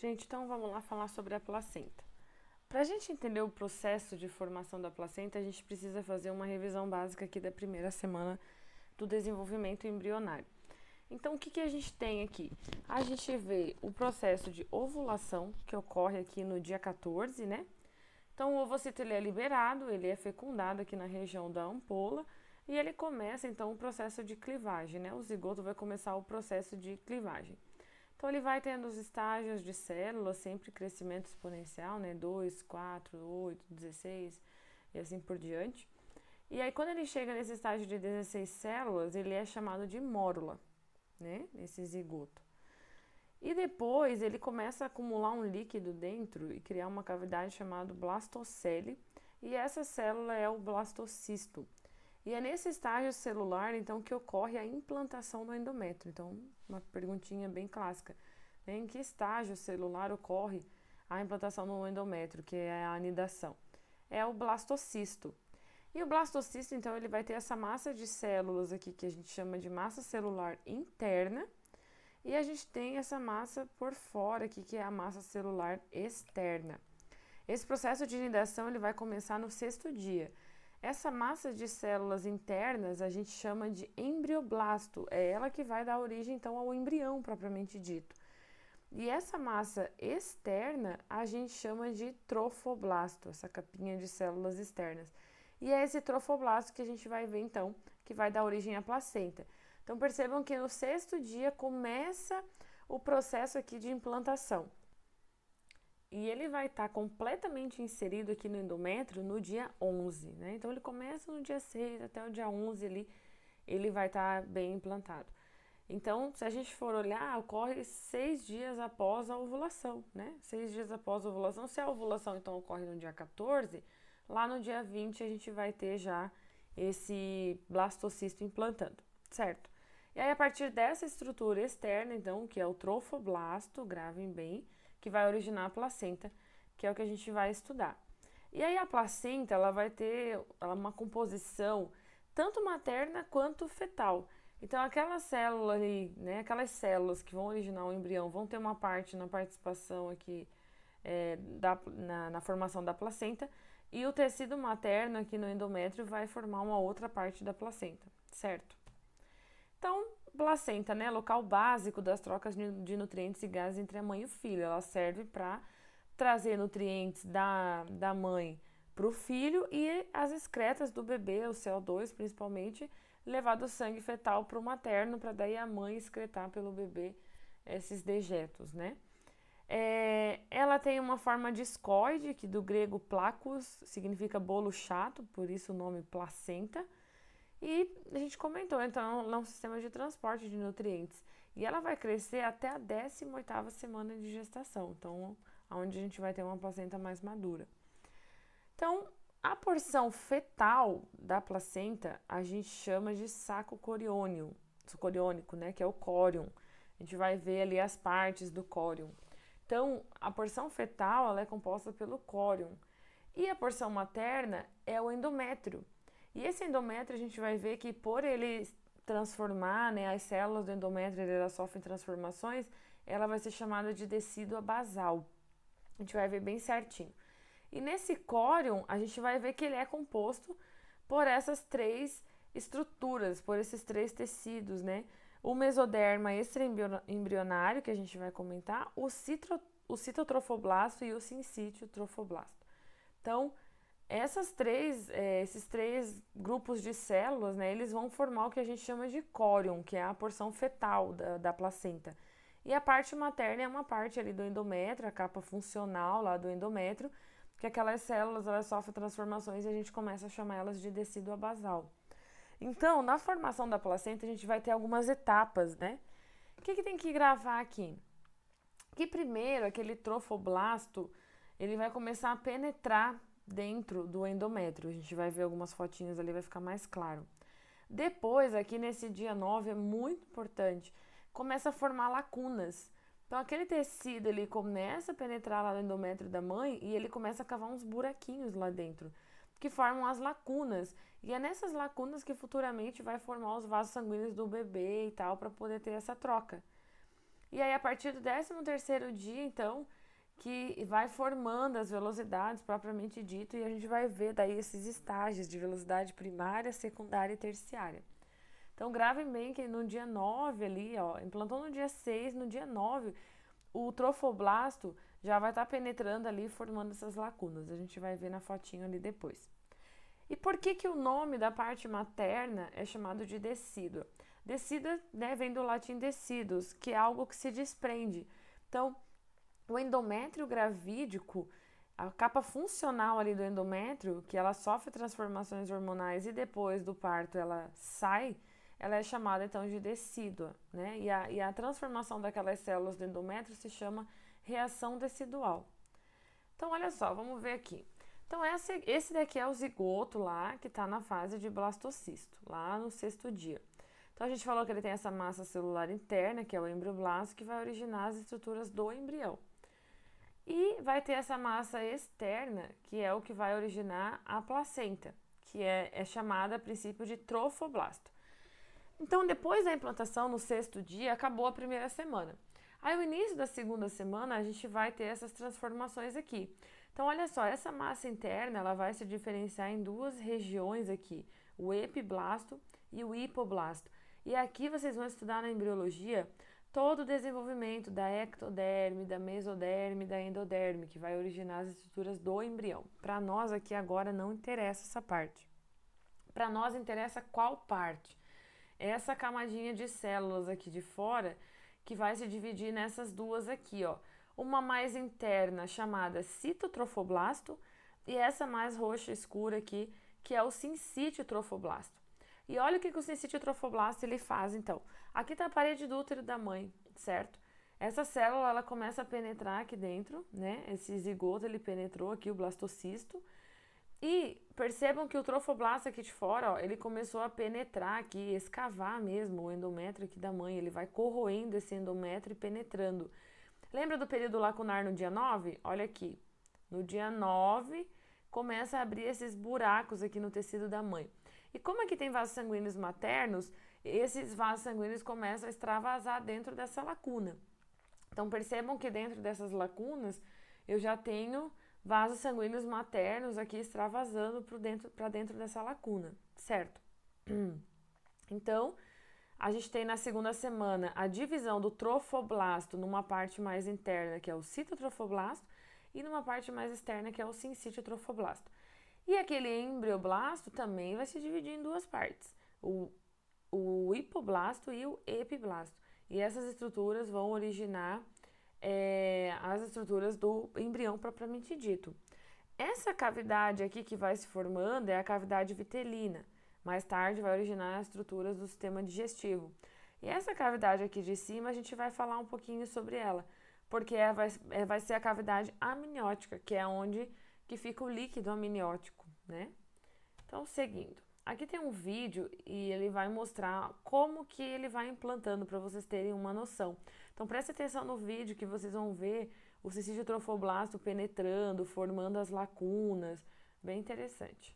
Gente, então vamos lá falar sobre a placenta. Para a gente entender o processo de formação da placenta, a gente precisa fazer uma revisão básica aqui da primeira semana do desenvolvimento embrionário. Então, o que a gente tem aqui? A gente vê o processo de ovulação, que ocorre aqui no dia 14, né? Então, o ovocito ele é liberado, ele é fecundado aqui na região da ampola e ele começa, então, o processo de clivagem, né? O zigoto vai começar o processo de clivagem. Então, ele vai tendo os estágios de células, sempre crescimento exponencial, né? 2, 4, 8, 16 e assim por diante. E aí, quando ele chega nesse estágio de 16 células, ele é chamado de mórula, né? Esse zigoto. E depois ele começa a acumular um líquido dentro e criar uma cavidade chamada blastocele, e essa célula é o blastocisto. E é nesse estágio celular, então, que ocorre a implantação do endométrio. Então, uma perguntinha bem clássica, né? Em que estágio celular ocorre a implantação do endométrio, que é a anidação? É o blastocisto. E o blastocisto, então, ele vai ter essa massa de células aqui, que a gente chama de massa celular interna, e a gente tem essa massa por fora aqui, que é a massa celular externa. Esse processo de inidação ele vai começar no 6º dia. Essa massa de células internas a gente chama de embrioblasto. É ela que vai dar origem então ao embrião propriamente dito. E essa massa externa a gente chama de trofoblasto, essa capinha de células externas. E é esse trofoblasto que a gente vai ver então, que vai dar origem à placenta. Então percebam que no 6º dia começa o processo aqui de implantação. E ele vai estar completamente inserido aqui no endométrio no dia 11, né? Então ele começa no dia 6 até o dia 11 ali, ele vai estar bem implantado. Então, se a gente for olhar, ocorre 6 dias após a ovulação, né? 6 dias após a ovulação. Se a ovulação então ocorre no dia 14, lá no dia 20 a gente vai ter já esse blastocisto implantando, certo? E aí, a partir dessa estrutura externa, então, que é o trofoblasto, gravem bem, que vai originar a placenta, que é o que a gente vai estudar. E aí, a placenta, ela vai ter uma composição tanto materna quanto fetal. Então, aquela célula ali, né, aquelas células que vão originar o embrião vão ter uma parte na participação aqui na formação da placenta, e o tecido materno aqui no endométrio vai formar uma outra parte da placenta, certo? Então, placenta, né, local básico das trocas de nutrientes e gases entre a mãe e o filho. Ela serve para trazer nutrientes da mãe para o filho e as excretas do bebê, o CO2 principalmente, levar do sangue fetal para o materno, para daí a mãe excretar pelo bebê esses dejetos, né? Ela tem uma forma discoide, que do grego placus significa bolo chato, por isso o nome placenta. E a gente comentou, então, é um sistema de transporte de nutrientes. E ela vai crescer até a 18ª semana de gestação, então, onde a gente vai ter uma placenta mais madura. Então, a porção fetal da placenta a gente chama de saco coriônico, né, que é o córion. A gente vai ver ali as partes do córion. Então, a porção fetal ela é composta pelo córion. E a porção materna é o endométrio. E esse endométrio a gente vai ver que por ele transformar, né, as células do endométrio elas sofrem transformações, ela vai ser chamada de decídua basal. A gente vai ver bem certinho. E nesse córion a gente vai ver que ele é composto por essas 3 estruturas, por esses 3 tecidos, né? O mesoderma extraembrionário, que a gente vai comentar, o citotrofoblasto e o sincítio trofoblasto. Então, esses três grupos de células, né, eles vão formar o que a gente chama de córion, que é a porção fetal da placenta. E a parte materna é uma parte ali do endométrio, a capa funcional lá do endométrio, que aquelas células elas sofrem transformações e a gente começa a chamar elas de decídua basal. Então, na formação da placenta, a gente vai ter algumas etapas, né? O que tem que gravar aqui? Que primeiro, aquele trofoblasto, ele vai começar a penetrar dentro do endométrio. A gente vai ver algumas fotinhas ali, vai ficar mais claro. Depois, aqui nesse dia 9, é muito importante, começa a formar lacunas. Então, aquele tecido, ele começa a penetrar lá no endométrio da mãe e ele começa a cavar uns buraquinhos lá dentro, que formam as lacunas. E é nessas lacunas que futuramente vai formar os vasos sanguíneos do bebê e tal, para poder ter essa troca. E aí, a partir do 13º dia, então, que vai formando as velocidades propriamente dito, e a gente vai ver daí esses estágios de velocidade primária, secundária e terciária. Então, gravem bem que no dia 9 ali, ó, implantou no dia 6, no dia 9, o trofoblasto já vai estar penetrando ali, formando essas lacunas. A gente vai ver na fotinho ali depois. E por que o nome da parte materna é chamado de decídua? Decídua, né, vem do latim decidus, que é algo que se desprende. Então, o endométrio gravídico, a capa funcional ali do endométrio, que ela sofre transformações hormonais e depois do parto ela sai, ela é chamada então de decídua, né? E a transformação daquelas células do endométrio se chama reação decidual. Então, olha só, vamos ver aqui. Então, esse daqui é o zigoto lá, que está na fase de blastocisto, lá no 6º dia. Então, a gente falou que ele tem essa massa celular interna, que é o embrioblasto, que vai originar as estruturas do embrião. E vai ter essa massa externa, que é o que vai originar a placenta, que é chamada a princípio de trofoblasto. Então, depois da implantação, no 6º dia, acabou a primeira semana. Aí, no início da 2ª semana, a gente vai ter essas transformações aqui. Então, olha só, essa massa interna, ela vai se diferenciar em duas regiões aqui, o epiblasto e o hipoblasto. E aqui vocês vão estudar na embriologia todo o desenvolvimento da ectoderme, da mesoderme, da endoderme, que vai originar as estruturas do embrião. Para nós aqui agora não interessa essa parte. Para nós interessa qual parte? Essa camadinha de células aqui de fora, que vai se dividir nessas duas aqui, ó. Uma mais interna chamada citotrofoblasto e essa mais roxa escura aqui, que é o sincítio trofoblasto. E olha o que o sincítio trofoblasto ele faz, então. Aqui está a parede do útero da mãe, certo? Essa célula, ela começa a penetrar aqui dentro, né? Esse zigoto, ele penetrou aqui o blastocisto. E percebam que o trofoblasto aqui de fora, ó, ele começou a penetrar aqui, escavar mesmo o endométrio aqui da mãe. Ele vai corroendo esse endométrio e penetrando. Lembra do período lacunar no dia 9? Olha aqui. No dia 9, começa a abrir esses buracos aqui no tecido da mãe. E como aqui tem vasos sanguíneos maternos, esses vasos sanguíneos começam a extravasar dentro dessa lacuna. Então, percebam que dentro dessas lacunas, eu já tenho vasos sanguíneos maternos aqui extravasando para dentro dessa lacuna, certo? Então, a gente tem na 2ª semana a divisão do trofoblasto numa parte mais interna, que é o citotrofoblasto, e numa parte mais externa, que é o sincítio trofoblasto. E aquele embrioblasto também vai se dividir em duas partes, o hipoblasto e o epiblasto. E essas estruturas vão originar as estruturas do embrião propriamente dito. Essa cavidade aqui que vai se formando é a cavidade vitelina. Mais tarde vai originar as estruturas do sistema digestivo. E essa cavidade aqui de cima a gente vai falar um pouquinho sobre ela, porque vai ser a cavidade amniótica, que é onde que fica o líquido amniótico, né? Então, seguindo. Aqui tem um vídeo e ele vai mostrar como que ele vai implantando para vocês terem uma noção. Então, preste atenção no vídeo que vocês vão ver o sincítio trofoblasto penetrando, formando as lacunas. Bem interessante.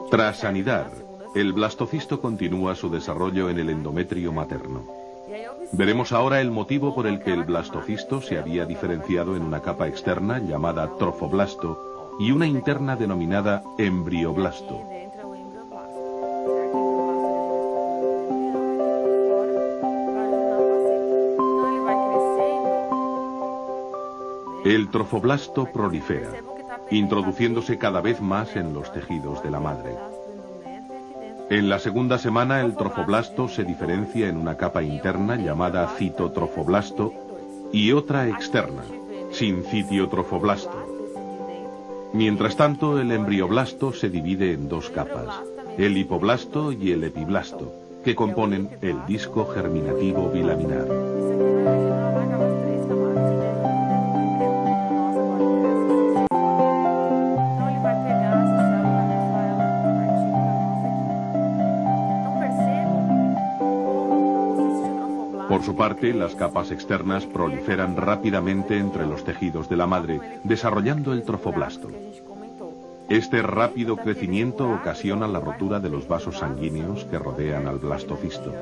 Tras anidar, el blastocisto continúa su desarrollo en el endometrio materno. Veremos ahora el motivo por el que el blastocisto se había diferenciado en una capa externa llamada trofoblasto y una interna denominada embrioblasto. El trofoblasto prolifera, introduciéndose cada vez más en los tejidos de la madre. En la 2ª semana el trofoblasto se diferencia en una capa interna llamada citotrofoblasto y otra externa, sincitiotrofoblasto. Mientras tanto, el embrioblasto se divide en dos capas, el hipoblasto y el epiblasto, que componen el disco germinativo bilaminar. Por su parte, las capas externas proliferan rápidamente entre los tejidos de la madre, desarrollando el trofoblasto. Este rápido crecimiento ocasiona la rotura de los vasos sanguíneos que rodean al blastocisto.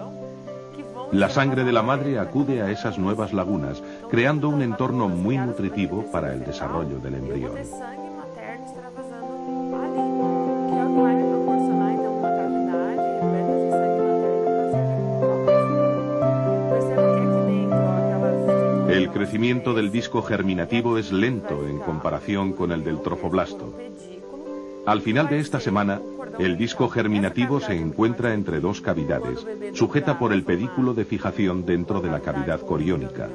La sangre de la madre acude a esas nuevas lagunas, creando un entorno muy nutritivo para el desarrollo del embrión. El crecimiento del disco germinativo es lento en comparación con el del trofoblasto. Al final de esta semana, el disco germinativo se encuentra entre dos cavidades, sujeta por el pedículo de fijación dentro de la cavidad coriónica.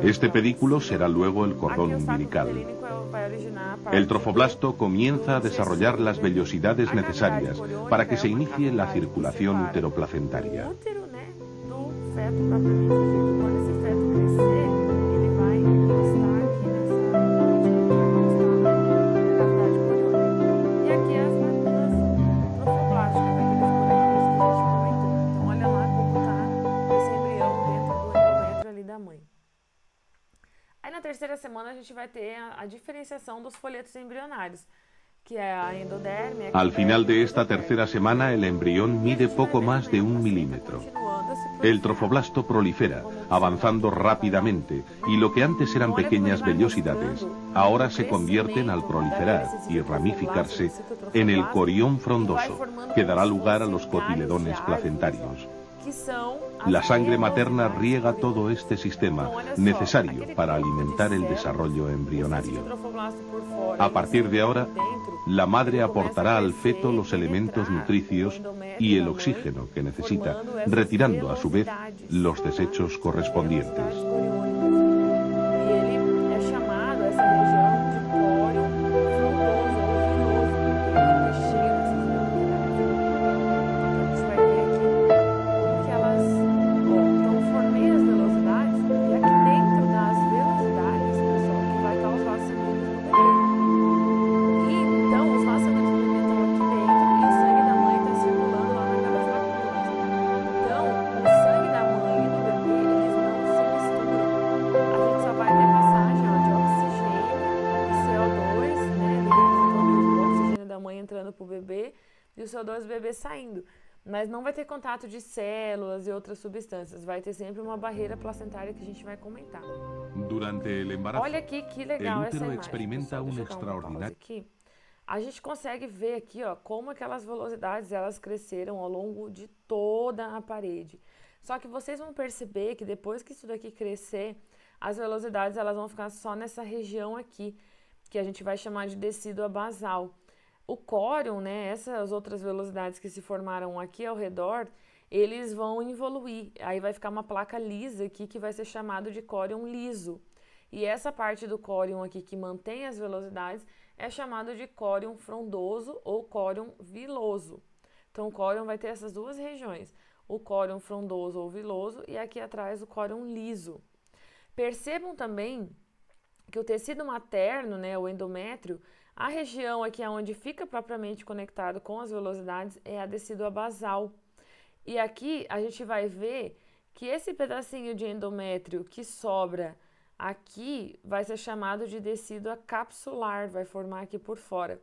Este pedículo será luego el cordón umbilical. El trofoblasto comienza a desarrollar las vellosidades necesarias para que se inicie la circulación uteroplacentaria. Terceira semana a gente vai ter a diferenciação dos folhetos embrionários, que é a endoderme. Al final de esta tercera semana el embrión mide poco más de 1 milímetro. El trofoblasto prolifera, avanzando rápidamente, y lo que antes eran pequeñas vellosidades, ahora se convierten al proliferar y ramificarse en el corión frondoso, que dará lugar a los cotiledones placentarios. La sangre materna riega todo este sistema, necesario para alimentar el desarrollo embrionario. A partir de ahora, la madre aportará al feto los elementos nutricios y el oxígeno que necesita, retirando a su vez los desechos correspondientes. E o CO2 do bebê saindo, mas não vai ter contato de células e outras substâncias, vai ter sempre uma barreira placentária que a gente vai comentar. Durante el embarazo, olha aqui que legal essa imagem. Experimenta um extraordinário. Aqui. A gente consegue ver aqui, ó, como aquelas velocidades elas cresceram ao longo de toda a parede. Só que vocês vão perceber que depois que isso daqui crescer, as velocidades elas vão ficar só nessa região aqui, que a gente vai chamar de decídua basal. O córion, né, essas outras velocidades que se formaram aqui ao redor, eles vão evoluir. Aí vai ficar uma placa lisa aqui que vai ser chamado de córion liso. E essa parte do córion aqui que mantém as velocidades é chamado de córion frondoso ou córion viloso. Então o córion vai ter essas duas regiões, o córion frondoso ou viloso e aqui atrás o córion liso. Percebam também que o tecido materno, né, o endométrio, a região aqui onde fica propriamente conectado com as velocidades é a decídua basal. E aqui a gente vai ver que esse pedacinho de endométrio que sobra aqui vai ser chamado de decídua capsular, vai formar aqui por fora.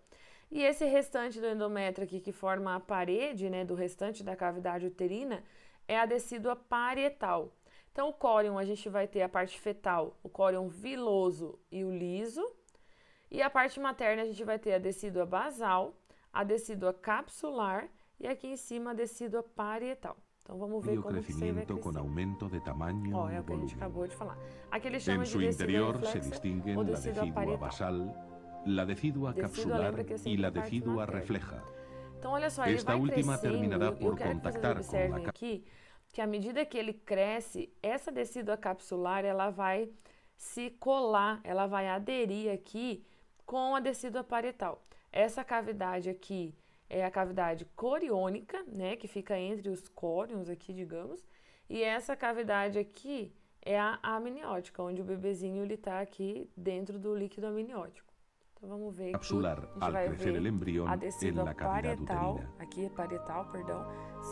E esse restante do endométrio aqui que forma a parede, né, do restante da cavidade uterina, é a decídua parietal. Então o córion a gente vai ter a parte fetal, o córion viloso e o liso. E a parte materna a gente vai ter a decídua basal, a decídua capsular e aqui em cima a decídua parietal. Então vamos ver como que isso aí vai crescer. Com aumento de tamanho é o que a gente acabou de falar. Aqui ele chama de interior se distinguen la decidua basal, la decidua capsular y la decidua refleja. Então olha só, ele vai crescendo, eu quero que vocês observem aqui que à medida que ele cresce, essa decídua capsular ela vai se colar, ela vai aderir aqui com a decídua parietal. Essa cavidade aqui é a cavidade coriônica, né, que fica entre os córions aqui, digamos, e essa cavidade aqui é a amniótica, onde o bebezinho ele tá aqui dentro do líquido amniótico. Então vamos ver aqui. Capsular A gente al vai crecer ver el embrión a en decídua la cavidad parietal, uterina. aqui é parietal, perdão.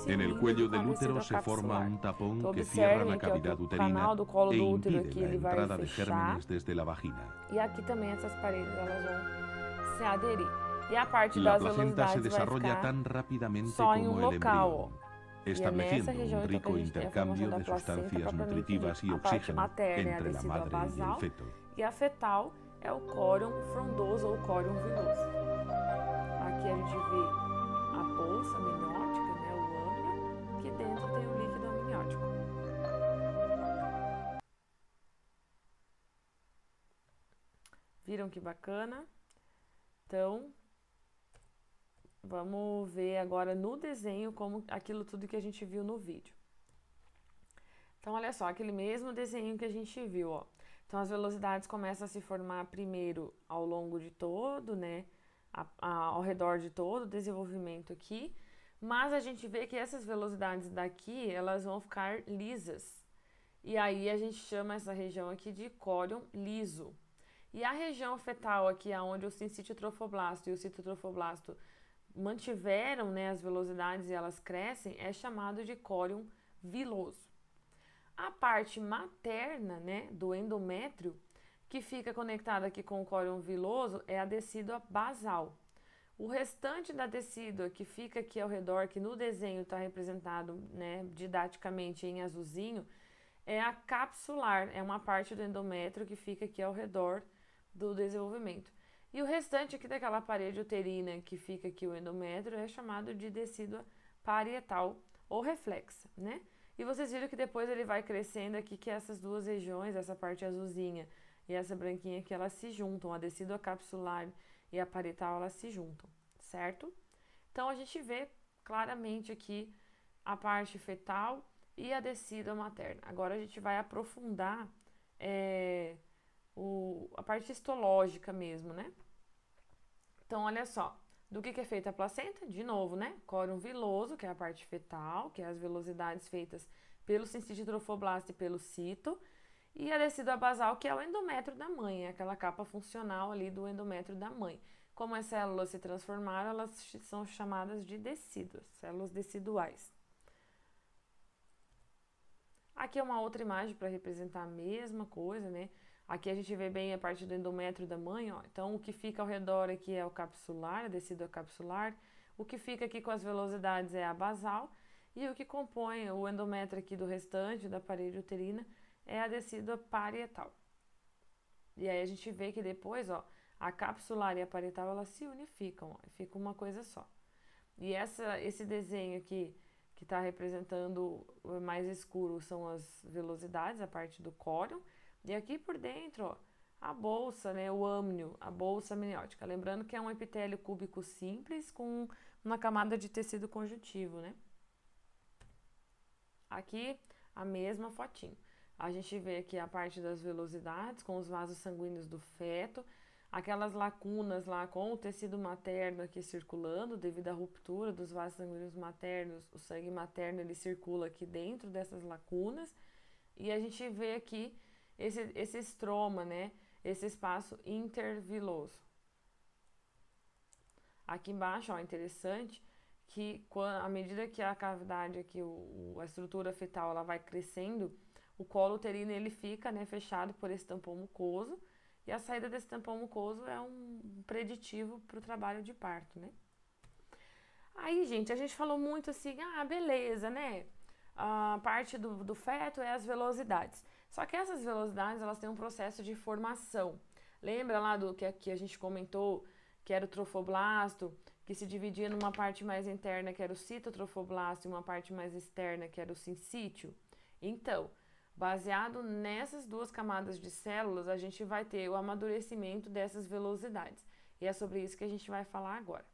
En el se cuello unindo com a del útero decídua se forma capsular. un tapón Então que cierra observem la que cavidad o uterina canal do colo e do útero impide aqui la ele vai entrada de fechar. gérmenes desde la vagina. E aqui também essas paredes elas vão se aderir. E a parte La das placenta se velocidades vai desarrolla ficar tan rápidamente só em como el local, ó. embrión, E é estableciendo nessa região un então que rico a gente tem a formação intercambio da de placenta sustancias propriamente nutritivas dita. y A parte oxígeno materna é a entre la decídua madre y el basal feto. e a fetal é o córion frondoso ou córion viloso. Aqui a gente vê a bolsa amniótica, né, o âmnio, que dentro tem o líquido amniótico. Viram que bacana? Então, vamos ver agora no desenho como aquilo tudo que a gente viu no vídeo. Então, olha só, aquele mesmo desenho que a gente viu, ó. Então, as velocidades começam a se formar primeiro ao longo de todo, né, ao redor de todo o desenvolvimento aqui, mas a gente vê que essas velocidades daqui, elas vão ficar lisas. E aí, a gente chama essa região aqui de córion liso. E a região fetal aqui, onde o sincítio trofoblasto e o citotrofoblasto mantiveram, né, as velocidades e elas crescem, é chamado de córion viloso. A parte materna, né, do endométrio, que fica conectada aqui com o córion viloso, é a decídua basal. O restante da decídua que fica aqui ao redor, que no desenho está representado, né, didaticamente em azulzinho, é a capsular, é uma parte do endométrio que fica aqui ao redor do desenvolvimento. E o restante aqui daquela parede uterina que fica aqui o endométrio é chamado de decídua parietal ou reflexa, né? E vocês viram que depois ele vai crescendo aqui, que essas duas regiões, essa parte azulzinha e essa branquinha aqui, elas se juntam. A decídua capsular e a parietal, elas se juntam, certo? Então, a gente vê claramente aqui a parte fetal e a decídua materna. Agora, a gente vai aprofundar a parte histológica mesmo, né? Então, olha só. Do que é feita a placenta? De novo, né? Córion viloso, que é a parte fetal, que é as velocidades feitas pelo sincítio trofoblasto e pelo cito. E a decídua basal, que é o endométrio da mãe, é aquela capa funcional ali do endométrio da mãe. Como as células se transformaram, elas são chamadas de decíduas, células deciduais. Aqui é uma outra imagem para representar a mesma coisa, né? Aqui a gente vê bem a parte do endométrio da mãe, ó. Então, o que fica ao redor aqui é o capsular, a decídua capsular. O que fica aqui com as velocidades é a basal. E o que compõe o endométrio aqui do restante da parede uterina é a decídua parietal. E aí a gente vê que depois, ó, a capsular e a parietal, elas se unificam, ó, fica uma coisa só. E esse desenho aqui, que está representando o mais escuro, são as velocidades, a parte do córion. E aqui por dentro, ó, a bolsa, né, o âmnio, a bolsa amniótica. Lembrando que é um epitélio cúbico simples com uma camada de tecido conjuntivo, né? Aqui, a mesma fotinho. A gente vê aqui a parte das velocidades com os vasos sanguíneos do feto, aquelas lacunas lá com o tecido materno aqui circulando devido à ruptura dos vasos sanguíneos maternos. O sangue materno, ele circula aqui dentro dessas lacunas. E a gente vê aqui esse estroma, né? Esse espaço interviloso. Aqui embaixo, ó, interessante que à medida que a cavidade aqui, a estrutura fetal, ela vai crescendo, o colo uterino ele fica, né, fechado por esse tampão mucoso, e a saída desse tampão mucoso é um preditivo para o trabalho de parto, né? Aí, gente, a gente falou muito assim, beleza, né? A parte do feto é as velocidades. Só que essas velocidades, elas têm um processo de formação. Lembra lá do que a gente comentou, que era o trofoblasto, que se dividia numa parte mais interna, que era o citotrofoblasto, e uma parte mais externa, que era o sincítio? Então, baseado nessas duas camadas de células, a gente vai ter o amadurecimento dessas velocidades. E é sobre isso que a gente vai falar agora.